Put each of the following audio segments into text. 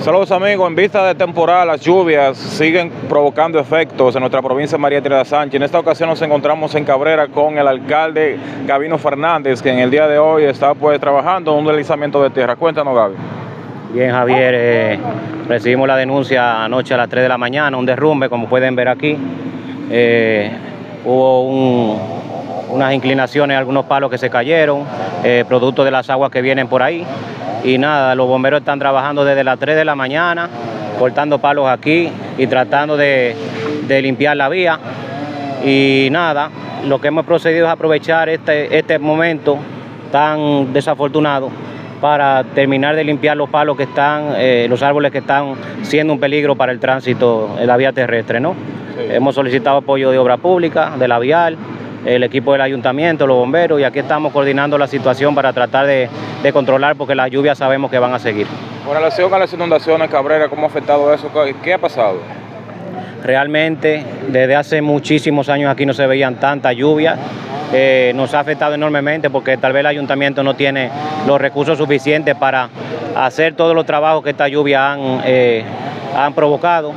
Saludos amigos, en vista de temporal las lluvias siguen provocando efectos en nuestra provincia de María Trinidad Sánchez. En esta ocasión nos encontramos en Cabrera con el alcalde Gabino Fernández, que en el día de hoy está trabajando en un deslizamiento de tierra. Cuéntanos, Gaby. Bien, Javier, recibimos la denuncia anoche a las 3 de la mañana, un derrumbe, como pueden ver aquí. Hubo unas inclinaciones, algunos palos que se cayeron, producto de las aguas que vienen por ahí. Y nada, los bomberos están trabajando desde las 3 de la mañana, cortando palos aquí y tratando de limpiar la vía. Y nada, lo que hemos procedido es aprovechar este momento tan desafortunado para terminar de limpiar los palos que están, los árboles que están siendo un peligro para el tránsito en la vía terrestre, ¿no? Sí. Hemos solicitado apoyo de obra pública, de la vial, el equipo del ayuntamiento, los bomberos, y aquí estamos coordinando la situación para tratar de controlar, porque las lluvias sabemos que van a seguir. Con relación a las inundaciones, Cabrera, ¿cómo ha afectado eso? ¿Qué ha pasado? Realmente, desde hace muchísimos años aquí no se veían tantas lluvias. Nos ha afectado enormemente porque tal vez el ayuntamiento no tiene los recursos suficientes para hacer todos los trabajos que esta lluvia han provocado.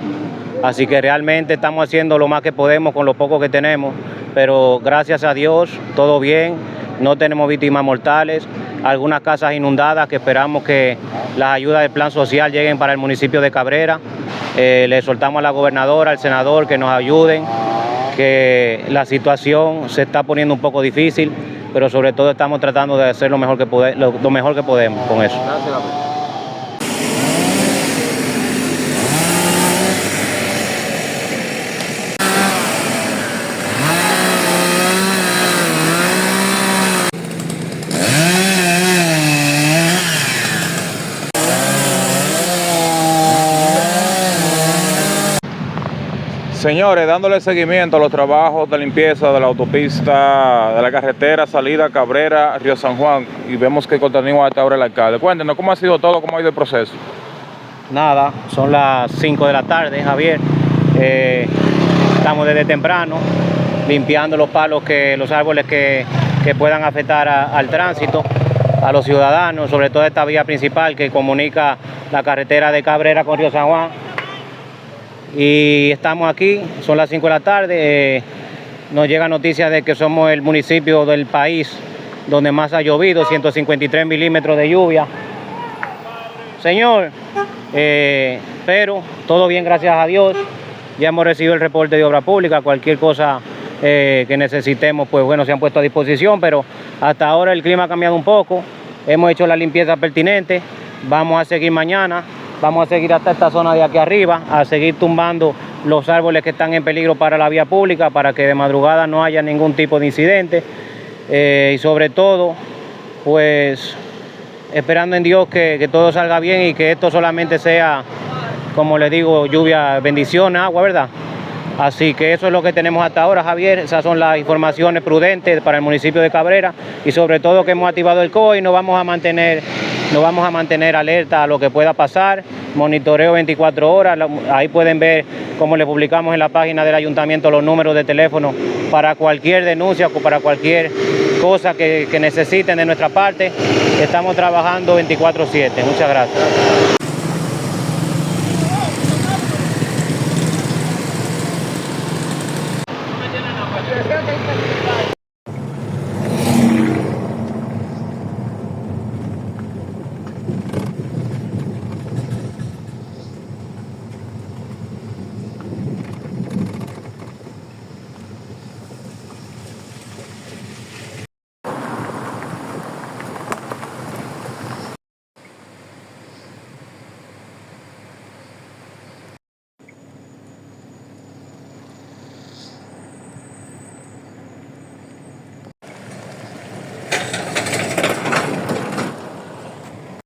Así que realmente estamos haciendo lo más que podemos con lo poco que tenemos, pero gracias a Dios todo bien, no tenemos víctimas mortales, algunas casas inundadas que esperamos que las ayudas del plan social lleguen para el municipio de Cabrera. Le soltamos a la gobernadora, al senador que nos ayuden, que la situación se está poniendo un poco difícil, pero sobre todo estamos tratando de hacer lo mejor que podemos con eso. Gracias. Señores, dándole seguimiento a los trabajos de limpieza de la autopista de la carretera salida Cabrera-Rio San Juan, y vemos que continúa hasta ahora el alcalde. Cuéntenos, ¿cómo ha sido todo? ¿Cómo ha ido el proceso? Nada, son las 5 de la tarde, Javier. Estamos desde temprano limpiando los palos, los árboles que puedan afectar al tránsito, a los ciudadanos, sobre todo esta vía principal que comunica la carretera de Cabrera con Río San Juan. Y estamos aquí, son las 5 de la tarde, nos llega noticia de que somos el municipio del país donde más ha llovido, 153 milímetros de lluvia. Señor, pero todo bien, gracias a Dios. Ya hemos recibido el reporte de obra pública, cualquier cosa que necesitemos, pues bueno, se han puesto a disposición, pero hasta ahora el clima ha cambiado un poco, hemos hecho la limpieza pertinente, vamos a seguir mañana. Vamos a seguir hasta esta zona de aquí arriba, a seguir tumbando los árboles que están en peligro para la vía pública, para que de madrugada no haya ningún tipo de incidente. Y sobre todo, pues, esperando en Dios que todo salga bien y que esto solamente sea, como les digo, lluvia, bendición, agua, ¿verdad? Así que eso es lo que tenemos hasta ahora, Javier. Esas son las informaciones prudentes para el municipio de Cabrera, y sobre todo que hemos activado el COI y nos vamos a mantener alerta a lo que pueda pasar, monitoreo 24 horas, ahí pueden ver cómo le publicamos en la página del ayuntamiento los números de teléfono para cualquier denuncia o para cualquier cosa que necesiten de nuestra parte. Estamos trabajando 24/7. Muchas gracias.